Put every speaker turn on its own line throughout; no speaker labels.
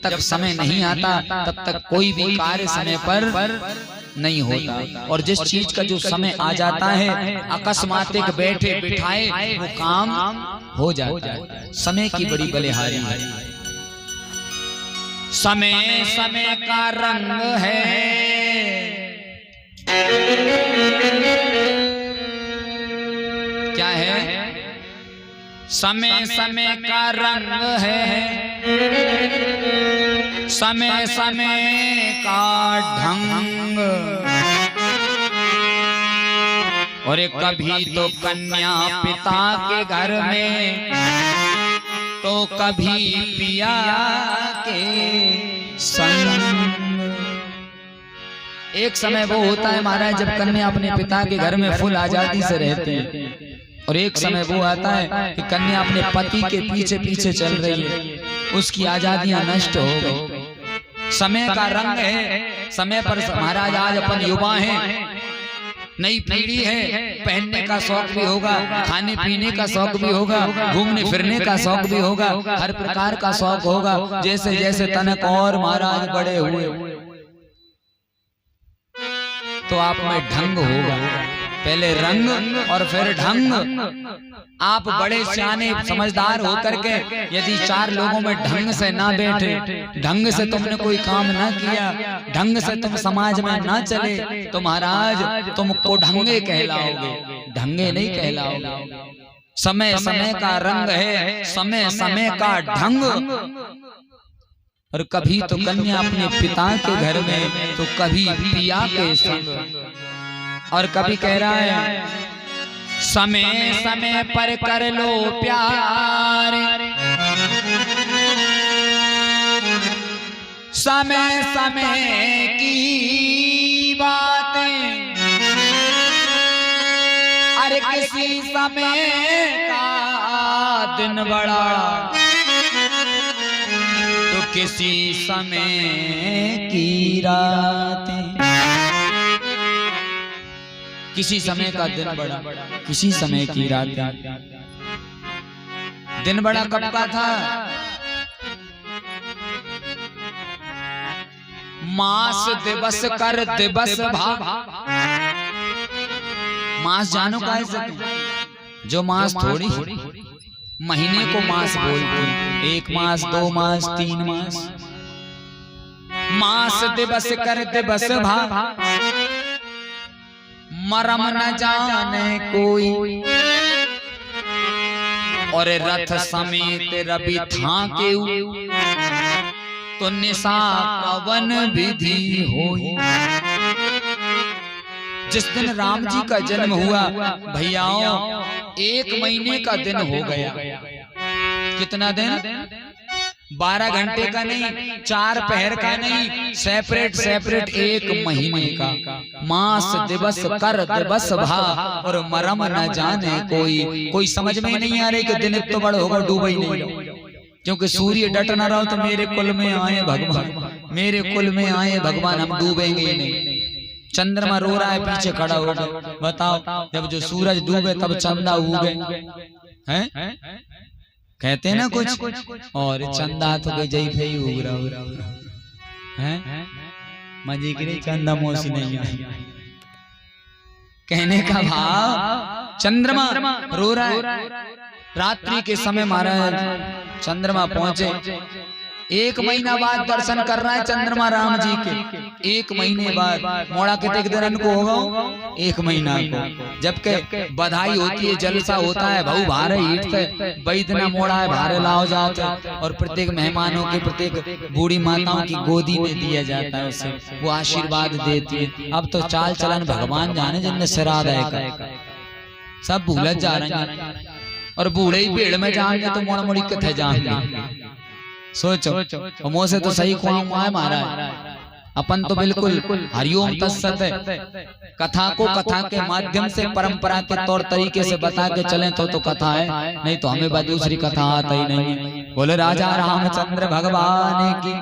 तक समय नहीं आता तब तक कोई भी कार्य समय पर नहीं होता। और जिस चीज का जो समय आ जाता है अकस्मात बैठे बिठाए वो काम हो जाता है। समय की बड़ी बलिहारी है। समय समय का रंग है, क्या है? समय समय का रंग है, समय समय का ढंग। और कभी तो कन्या पिता के घर में, तो कभी पिया के संग। एक समय वो होता है महाराज जब कन्या अपने पिता के घर में फुल आजादी से रहती है, और एक समय वो आता है कि कन्या अपने पति के पीछे पीछे चल रही है, उसकी आजादियां नष्ट हो गई। समय का रंग है। समय पर महाराज आज अपन युवा हैं, नई पीढ़ी है, पहनने का शौक भी होगा, खाने पीने का शौक भी होगा, घूमने फिरने का शौक भी होगा, हर प्रकार का शौक होगा। जैसे जैसे तनक और महाराज बड़े हुए तो आप में ढंग होगा। पहले रंग और फिर ढंग। आप बड़े सियाने समझदार होकर के यदि चार लोगों में ढंग से ना बैठे, ढंग से तुमने कोई काम ना किया, ढंग से तुम समाज में ना चले, तो महाराज तुमको ढंगे कहलाओगे, ढंगे नहीं कहलाओगे। समय समय का रंग है, समय समय का ढंग। और कभी तो कन्या अपने पिता के घर में, तो कभी पिया के संग। और कभी कह रहा है समय समय पर कर लो प्यार, समय समय की बातें। अरे किसी समय का दिन बड़ा, तो किसी समय की रातें। किसी समय का दिन बड़ा, किसी समय की रात। दिन बड़ा कब का था? मास दिवस कर दिवस भाग। मास जानो का है? जो मास थोड़ी महीने को मास बोलते, 1 मास 2 मास 3 मास। मास दिवस कर दिवस भाग, मरम न जाने कोई। और रथ समेत रवि था के, तो निशा पवन विधि होई। जिस दिन राम जी का जन्म हुआ भैयाओं, 1 महीने का दिन हो गया। कितना दिन? 12 घंटे का नहीं, 4 पहर का नहीं, सेपरेट सेपरेट 1 महीने का। मास दिवस कर दिवस भा, और मरम न जाने कोई। कोई समझ में नहीं आ रही कि दिन तो बड़ा होगा, डूबा ही नहीं। क्योंकि सूर्य डट न रहा तो मेरे कुल में आए भगवान, मेरे कुल में आए भगवान, हम डूबेंगे ही नहीं। चंद्रमा रो रहा है पीछे खड़ा होगा। बताओ, जब जो सूरज डूबे तब चंदा उगे हैं, कहते हैं ना कुछ। और चंदा तो गई जई फे उग रहा है, मजे के लिए चंदा मौसी नहीं आई। कहने का भाव चंद्रमा रो रहा है। रात्रि के समय महाराज चंद्रमा पहुंचे। 1 महीना बाद दर्शन कर रहा है चंद्रमा राम जी के। 1 महीने बाद मोड़ा कितने दिन को होगा? 1 महीना को। जबकि बधाई होती है, जलसा होता है, भाऊ भारे ईटते बैदना मोड़ा है, भारे लाओ जाते, और प्रत्येक मेहमानों के, प्रत्येक बूढ़ी माताओं की गोदी में दिया जाता है, उसे वो आशीर्वाद देती है। अब तो चाल चलन भगवान जाने, जिनने श्राद्ध है सब भूलत जा रहे हैं। और बूढ़े ही पेड़ में जाएंगे तो मोड़ मोड़ी कथे जाएंगे। सोचो, मुँह से तो सही खुआ है महाराज। अपन तो बिल्कुल हरिओम तत्सत है। कथा को कथा के माध्यम से, परंपरा के तौर तरीके से बता के चले तो कथा है, नहीं तो हमें दूसरी कथा आता ही नहीं। बोले राजा रामचंद्र भगवान की।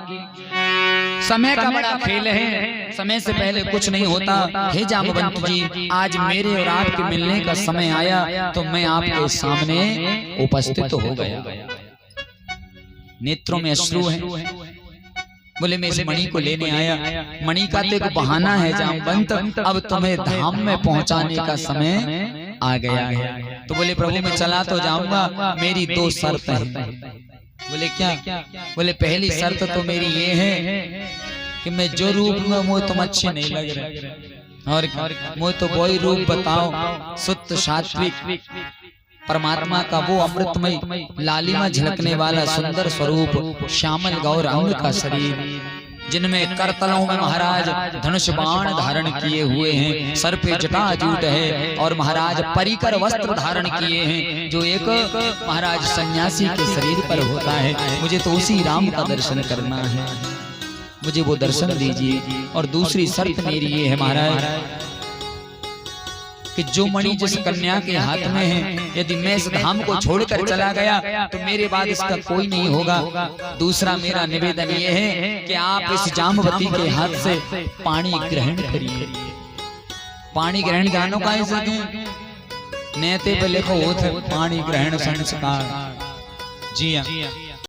समय का बड़ा खेल है, समय से पहले कुछ नहीं होता। हे जामवंत जी, आज मेरे और आपके मिलने का समय आया, तो मैं आपके सामने उपस्थित हो गया। नेत्रों में अश्रु है, बोले मैं इस मणि को लेने आया, मणि का तो एक बहाना है जामवंत, अब तुम्हें धाम में पहुंचाने का समय आ गया है। तो बोले प्रभु मैं चला तो जाऊंगा, मेरी दो शर्त है। बोले क्या? बोले पहली शर्त तो मेरी ये है कि मैं जो रूप में मुझे तुम अच्छे नहीं लग रहे, और मुझे तो वही रूप बताओ, शुद्ध सात्विक परमात्मा का वो अमृतमय लालिमा झलकने वाला सुंदर स्वरूप, श्यामल गौर अंग का शरीर, जिनमें करतलों में महाराज धनुष बाण धारण किए हुए हैं, सर पे जटाजूट है, और महाराज परिकर वस्त्र धारण किए हैं जो एक महाराज सन्यासी के शरीर पर होता है। मुझे तो उसी राम का दर्शन करना है, मुझे वो दर्शन दीजिए। और दूसरी शर्त मेरी ये है महाराज कि जो मणि जिस कन्या के हाथ में है, यदि मैं इस धाम को छोड़कर चला गया तो मेरे बाद इसका कोई नहीं होगा। दूसरा मेरा निवेदन ये है कि आप इस जामवती के हाथ से पानी ग्रहण करिए। पानी ग्रहण जानो का नेते पे लिखो पानी ग्रहण संस्कार। जी हाँ,